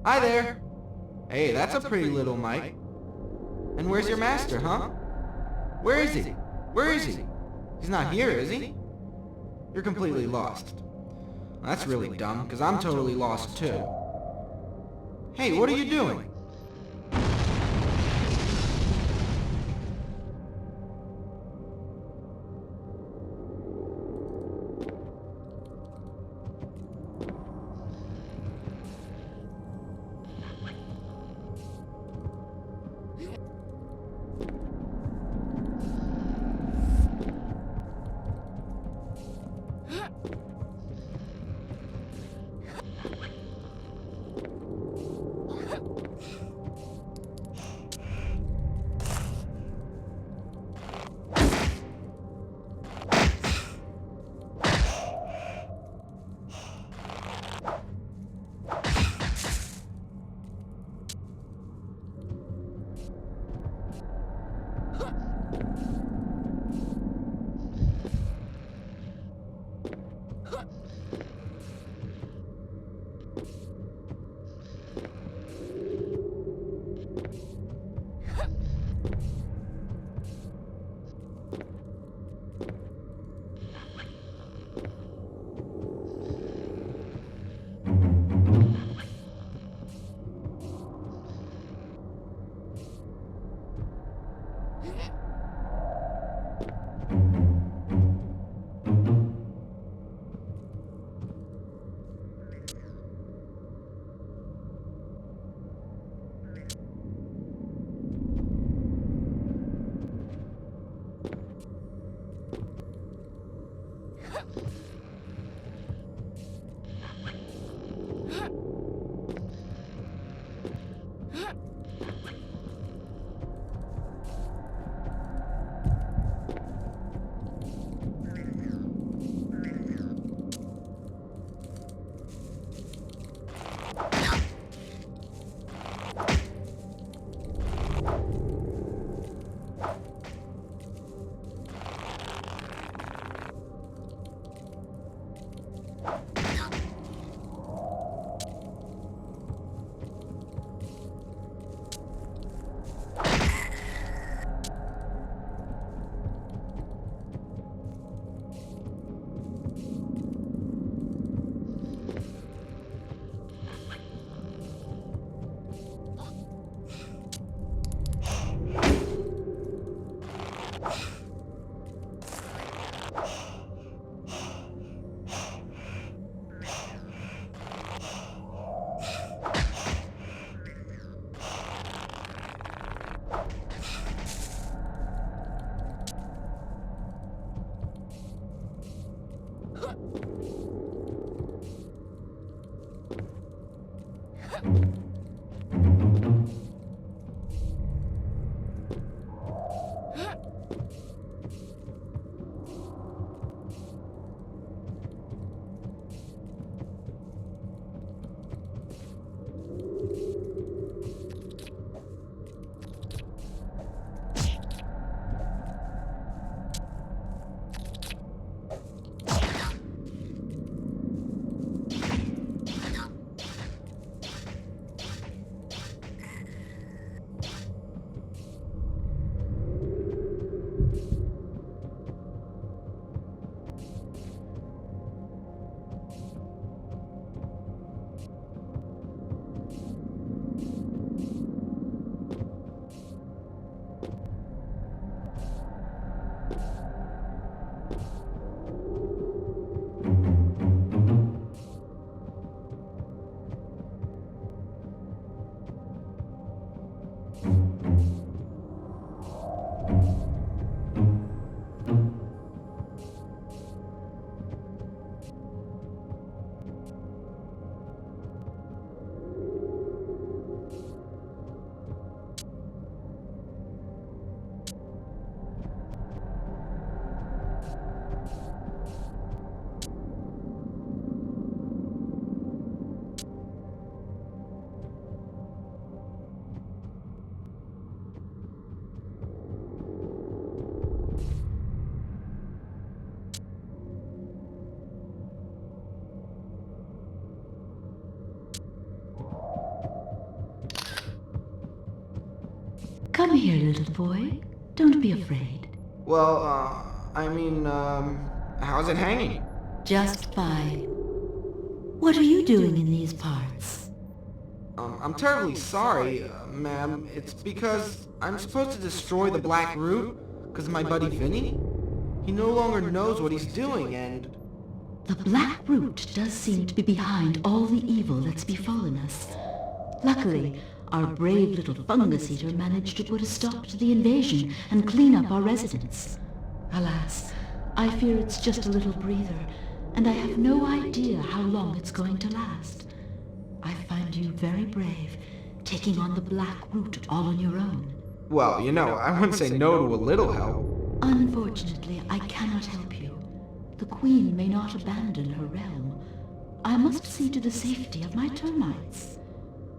Hi there. Hey, that's a pretty little mite. And where's your master, huh? Where is he? Where is he? He's not here, is he? You're completely lost. Well, that's really dumb, because I'm totally lost too. Hey, what are you doing? Come here, little boy. Don't be afraid. Well, how's it hanging? Just fine. What are you doing in these parts? I'm terribly sorry, ma'am. It's because I'm supposed to destroy the Black Root because of my buddy Vinny. He no longer knows what he's doing, and... The Black Root does seem to be behind all the evil that's befallen us. Luckily, our brave little fungus eater managed to put a stop to the invasion and clean up our residence. Alas, I fear it's just a little breather, and I have no idea how long it's going to last. I find you very brave, taking on the Black Root all on your own. Well, I wouldn't say no to a little help. Unfortunately, I cannot help you. The Queen may not abandon her realm. I must see to the safety of my termites.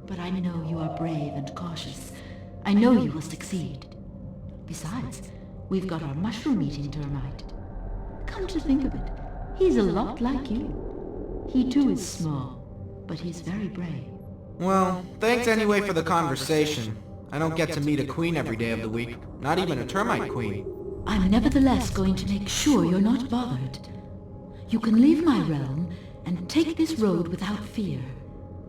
But I know you are brave and cautious. I know you will succeed. Besides, we've got our mushroom-eating termite. Come to think of it, he's a lot like you. He too is small, but he's very brave. Well, thanks anyway for the conversation. I don't get to meet a queen every day of the week, not even a termite queen. I'm nevertheless going to make sure you're not bothered. You can leave my realm and take this road without fear.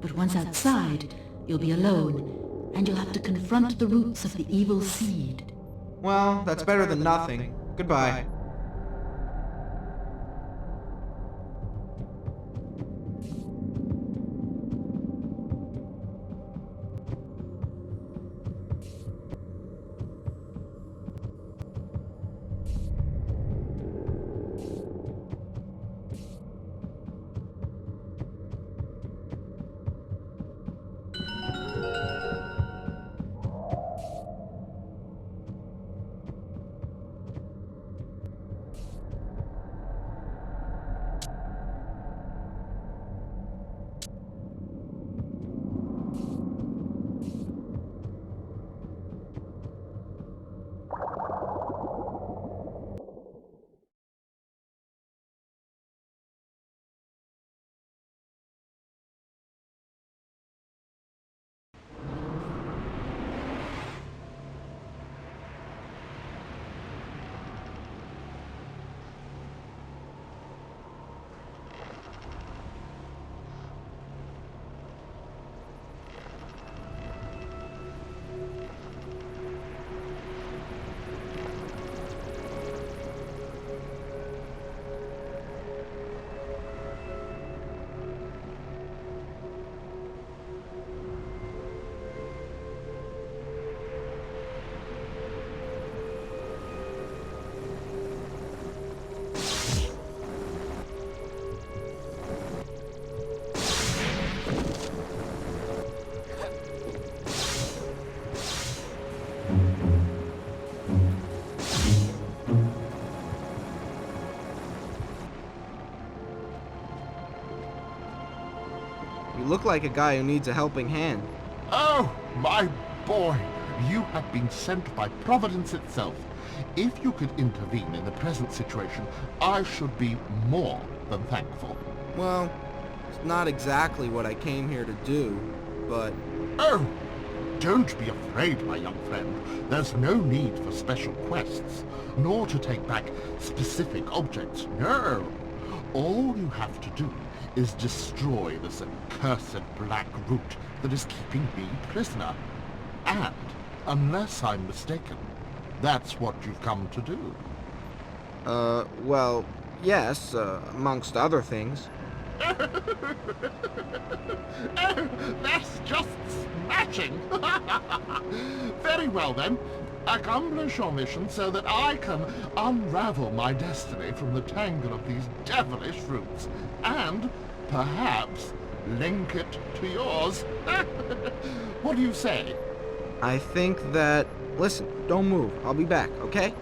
But once outside, you'll be alone, and you'll have to confront the roots of the evil seed. Well, that's better than nothing. Goodbye. You look like a guy who needs a helping hand. Oh, my boy, you have been sent by Providence itself. If you could intervene in the present situation, I should be more than thankful. Well, it's not exactly what I came here to do, but... Oh, don't be afraid, my young friend. There's no need for special quests, nor to take back specific objects. No. All you have to do is destroy this accursed Black Root that is keeping me prisoner. And, unless I'm mistaken, that's what you've come to do. Well, yes, amongst other things. Oh, that's just smashing! Very well then. Accomplish your mission so that I can unravel my destiny from the tangle of these devilish roots, and perhaps link it to yours. What do you say? I think that... Listen, don't move. I'll be back, okay?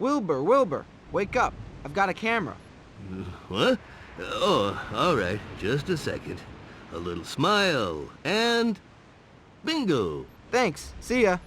Wilbur, wake up. I've got a camera. What? Oh, all right. Just a second. A little smile, and... bingo! Thanks. See ya.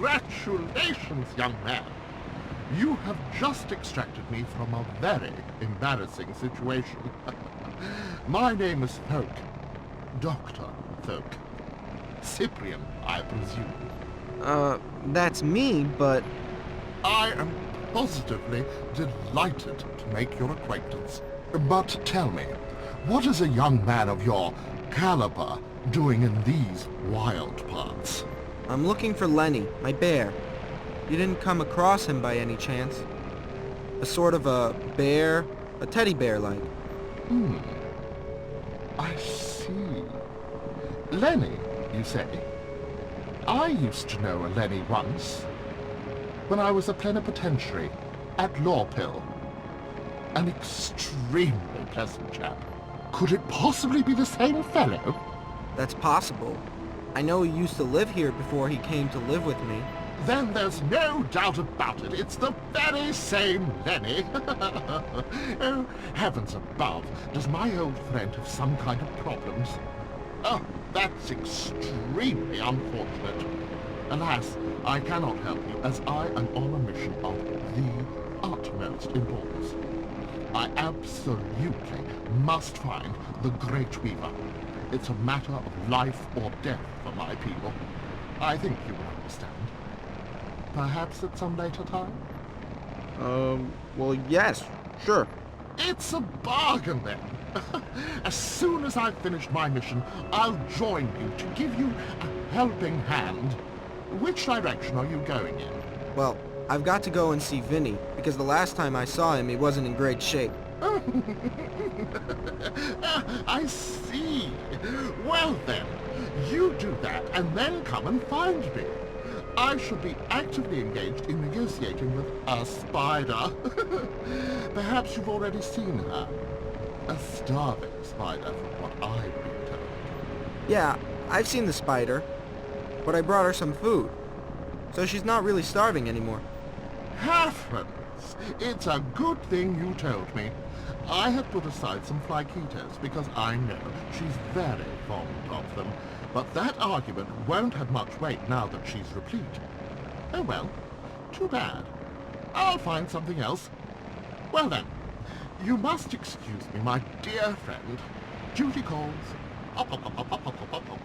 Congratulations, young man. You have just extracted me from a very embarrassing situation. My name is Folk. Dr. Folk. Cyprian, I presume. That's me, but... I am positively delighted to make your acquaintance. But tell me, what is a young man of your caliber doing in these wild parts? I'm looking for Lenny, my bear. You didn't come across him by any chance? A sort of a bear, a teddy bear like. I see. Lenny, you say? I used to know a Lenny once, when I was a plenipotentiary at Lawpill. An extremely pleasant chap. Could it possibly be the same fellow? That's possible. I know he used to live here before he came to live with me. Then there's no doubt about it. It's the very same Lenny. Oh, heavens above. Does my old friend have some kind of problems? Oh, that's extremely unfortunate. Alas, I cannot help you, as I am on a mission of the utmost importance. I absolutely must find the Great Weaver. It's a matter of life or death for my people. I think you will understand. Perhaps at some later time? Well, yes, sure. It's a bargain then. As soon as I've finished my mission, I'll join you to give you a helping hand. Which direction are you going in? Well, I've got to go and see Vinny, because the last time I saw him, he wasn't in great shape. I see. Well then, you do that and then come and find me. I shall be actively engaged in negotiating with a spider. Perhaps you've already seen her. A starving spider, from what I've been told. Yeah, I've seen the spider, but I brought her some food. So she's not really starving anymore. Heavens! It's a good thing you told me. I had put aside some flyquitos because I know she's very fond of them. But that argument won't have much weight now that she's replete. Oh well, too bad. I'll find something else. Well then, you must excuse me, my dear friend. Duty calls. Up, up, up, up, up, up, up, up.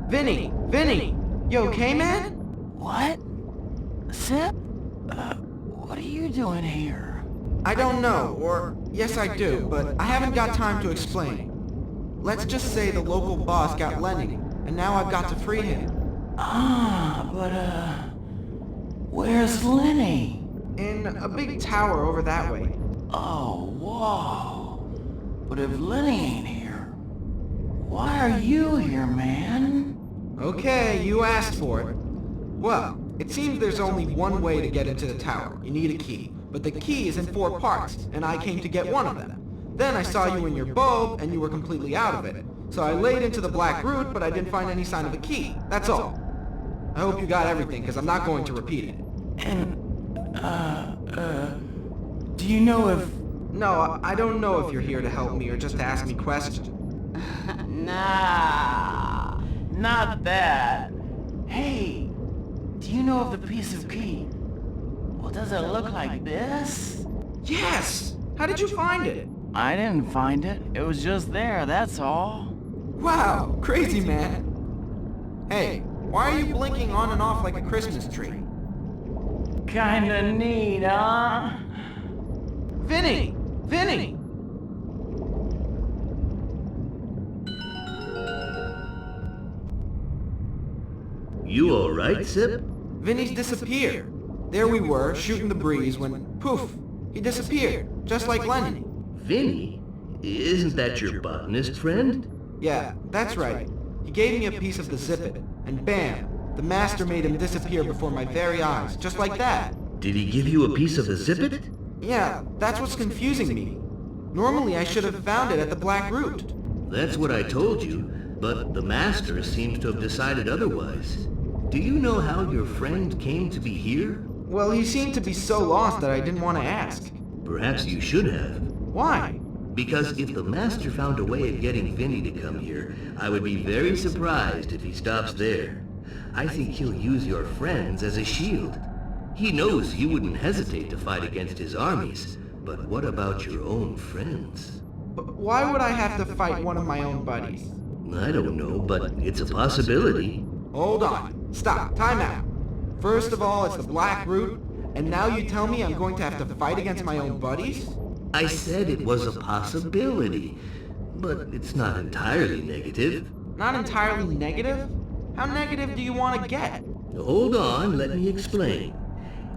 Vinny! Vinny! You okay, man? What? Sip? What are you doing here? I don't know, or yes I do, but I haven't got time to explain. Let's just say the local boss got Lenny, and now I've got to free him. Where's Lenny? In a big tower over that way. Oh, whoa. But if Lenny ain't here, why are you here, man? Okay, you asked for it. Well, it seems there's only one way to get into the tower. You need a key. But the key is in 4 parts, and I came to get one of them. Then I saw you in your bulb, and you were completely out of it. So I laid into the black root, but I didn't find any sign of a key. That's all. I hope you got everything, because I'm not going to repeat it. And, do you know if... No, I don't know if you're here to help me or just to ask me questions. Nah, not that. Hey, do you know of the piece of key? Well, does it look like this? Yes! How did you find it? I didn't find it. It was just there, that's all. Wow, crazy man. Hey, why are you blinking on and off like a Christmas tree? Kinda neat, huh? Vinny! Vinny! You alright, Sip? Vinny's disappeared. There we were, shooting the breeze, when, poof, he disappeared, just like Lenny. Vinny? Isn't that your botanist friend? Yeah, that's right. He gave me a piece of the zippet, and bam, the master made him disappear before my very eyes, just like that. Did he give you a piece of the zippet? Yeah, that's what's confusing me. Normally I should have found it at the Black Root. That's what I told you, but the master seems to have decided otherwise. Do you know how your friend came to be here? Well, he seemed to be so lost that I didn't want to ask. Perhaps you should have. Why? Because if the Master found a way of getting Vinny to come here, I would be very surprised if he stops there. I think he'll use your friends as a shield. He knows you wouldn't hesitate to fight against his armies, but what about your own friends? But why would I have to fight one of my own buddies? I don't know, but it's a possibility. Hold on. Stop. Time out. First of all, it's the Black Root, and now you tell me I'm going to have to fight against my own buddies? I said it was a possibility, but it's not entirely negative. Not entirely negative? How negative do you want to get? Hold on, let me explain.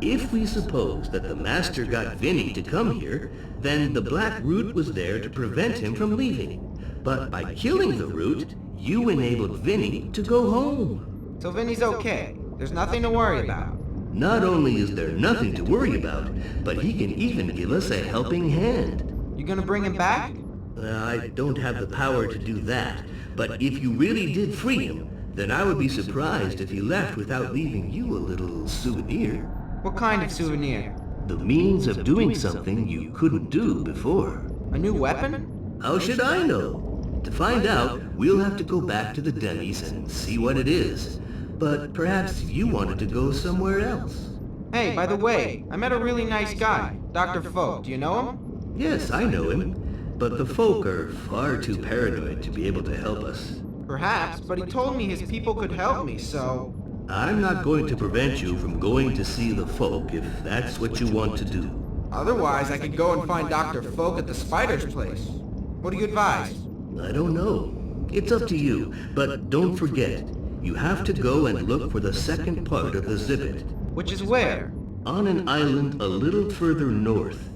If we suppose that the Master got Vinny to come here, then the Black Root was there to prevent him from leaving. But by killing the Root, you enabled Vinny to go home. So Vinny's okay. There's nothing to worry about. Not only is there nothing to worry about, but he can even give us a helping hand. You gonna bring him back? I don't have the power to do that, but if you really did free him, then I would be surprised if he left without leaving you a little souvenir. What kind of souvenir? The means of doing something you couldn't do before. A new weapon? How should I know? To find out, we'll have to go back to the Demis and see what it is. But perhaps you wanted to go somewhere else. Hey, by the way, I met a really nice guy, Dr. Folk. Do you know him? Yes, I know him. But the folk are far too paranoid to be able to help us. Perhaps, but he told me his people could help me, so... I'm not going to prevent you from going to see the folk if that's what you want to do. Otherwise, I could go and find Dr. Folk at the spider's place. What do you advise? I don't know. It's up to you, but don't forget, you have to go and look for the second part of the Zibbet. Which is where? On an island a little further north.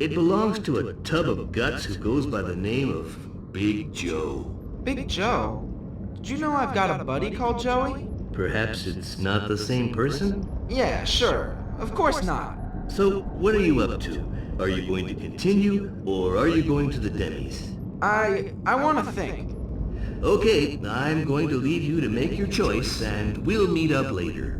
It belongs to a tub of guts who goes by the name of Big Joe. Big Joe? Did you know I've got a buddy called Joey? Perhaps it's not the same person? Yeah, sure. Of course not. So, what are you up to? Are you going to continue, or are you going to the Demis? I want to think. Okay, I'm going to leave you to make your choice, and we'll meet up later.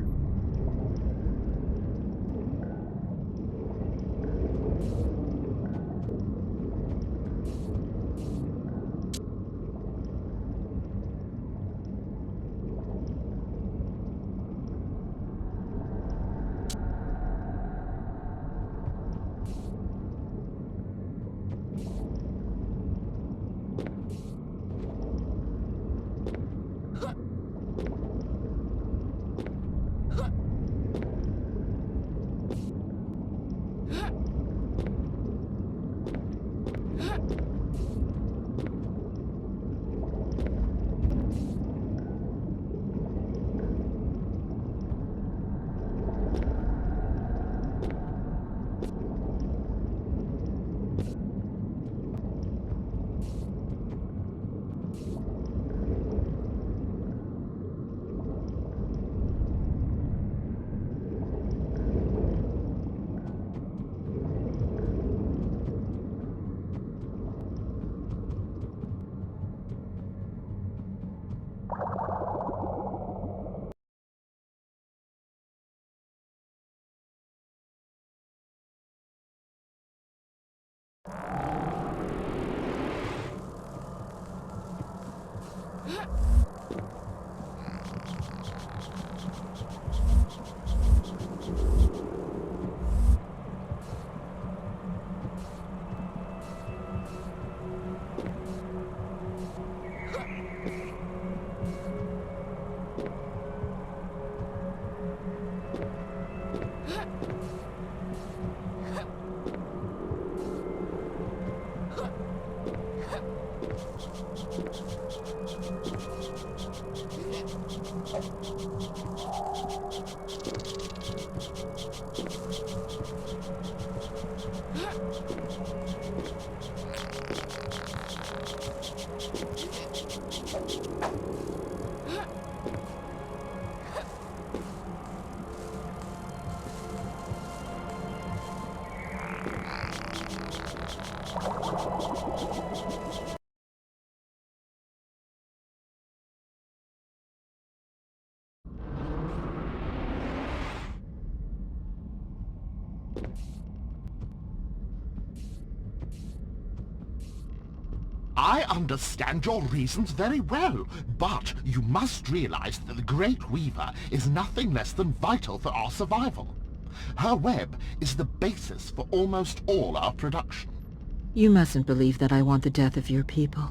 I understand your reasons very well, but you must realize that the Great Weaver is nothing less than vital for our survival. Her web is the basis for almost all our production. You mustn't believe that I want the death of your people.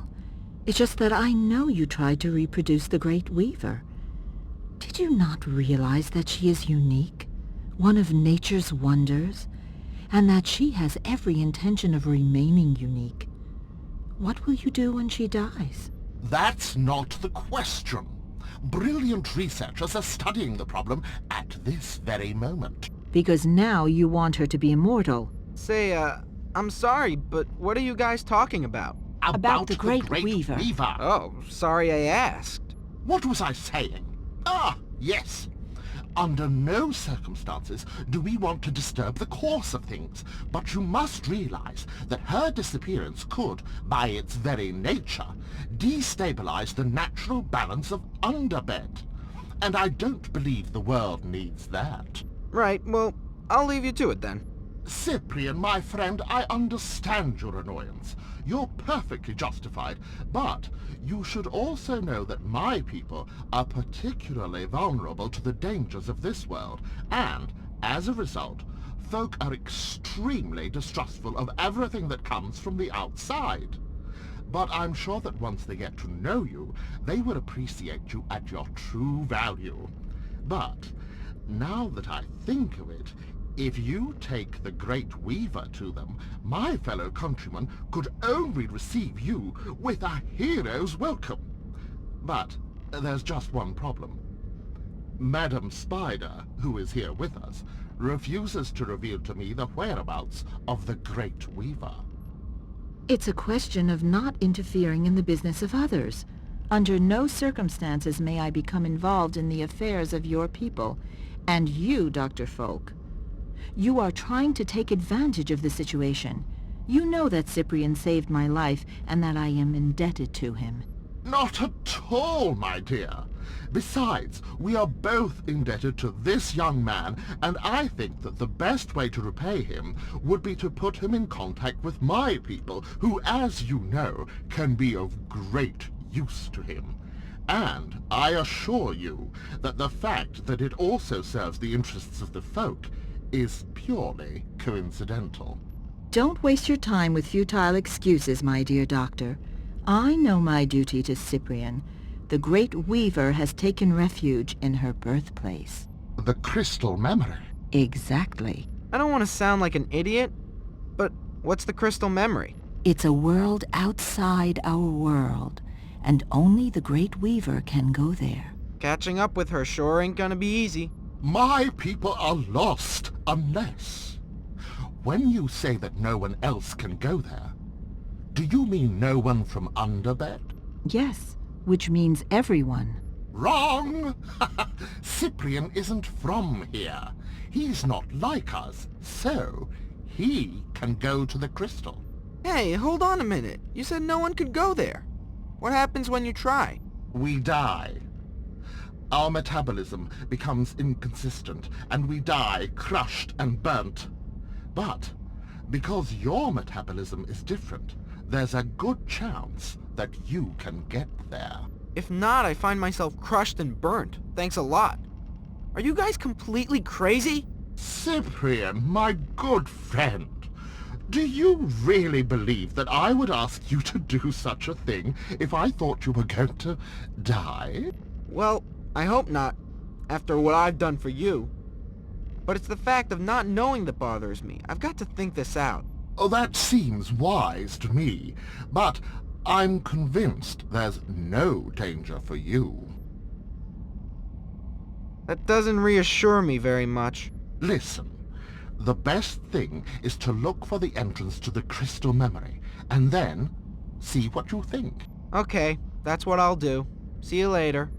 It's just that I know you tried to reproduce the Great Weaver. Did you not realize that she is unique, one of nature's wonders, and that she has every intention of remaining unique? What will you do when she dies? That's not the question. Brilliant researchers are studying the problem at this very moment. Because now you want her to be immortal. Say, I'm sorry, but what are you guys talking about? About the Great Weaver. Oh, sorry I asked. What was I saying? Ah, yes. Under no circumstances do we want to disturb the course of things, but you must realize that her disappearance could, by its very nature, destabilize the natural balance of underbed. And I don't believe the world needs that. Right, well, I'll leave you to it then. Cyprian, my friend, I understand your annoyance. You're perfectly justified, but you should also know that my people are particularly vulnerable to the dangers of this world, and, as a result, folk are extremely distrustful of everything that comes from the outside. But I'm sure that once they get to know you, they will appreciate you at your true value. But, now that I think of it, if you take the Great Weaver to them, my fellow countrymen could only receive you with a hero's welcome. But there's just one problem. Madam Spider, who is here with us, refuses to reveal to me the whereabouts of the Great Weaver. It's a question of not interfering in the business of others. Under no circumstances may I become involved in the affairs of your people, and you, Dr. Folk. You are trying to take advantage of the situation. You know that Cyprian saved my life and that I am indebted to him. Not at all, my dear. Besides, we are both indebted to this young man, and I think that the best way to repay him would be to put him in contact with my people, who, as you know, can be of great use to him. And I assure you that the fact that it also serves the interests of the folk is purely coincidental. Don't waste your time with futile excuses, my dear doctor. I know my duty to Cyprian. The Great Weaver has taken refuge in her birthplace. The crystal memory. Exactly. I don't want to sound like an idiot, but what's the crystal memory? It's a world outside our world, and only the Great Weaver can go there. Catching up with her sure ain't gonna be easy. My people are lost unless... When you say that no one else can go there, do you mean no one from underbed? Yes, which means everyone. Wrong! Cyprian isn't from here. He's not like us, so he can go to the crystal. Hey, hold on a minute. You said no one could go there. What happens when you try? We die. Our metabolism becomes inconsistent, and we die crushed and burnt. But because your metabolism is different, there's a good chance that you can get there. If not, I find myself crushed and burnt. Thanks a lot. Are you guys completely crazy? Cyprian, my good friend, do you really believe that I would ask you to do such a thing if I thought you were going to die? Well, I hope not, after what I've done for you. But it's the fact of not knowing that bothers me. I've got to think this out. Oh, that seems wise to me, but I'm convinced there's no danger for you. That doesn't reassure me very much. Listen, the best thing is to look for the entrance to the crystal memory, and then see what you think. Okay, that's what I'll do. See you later.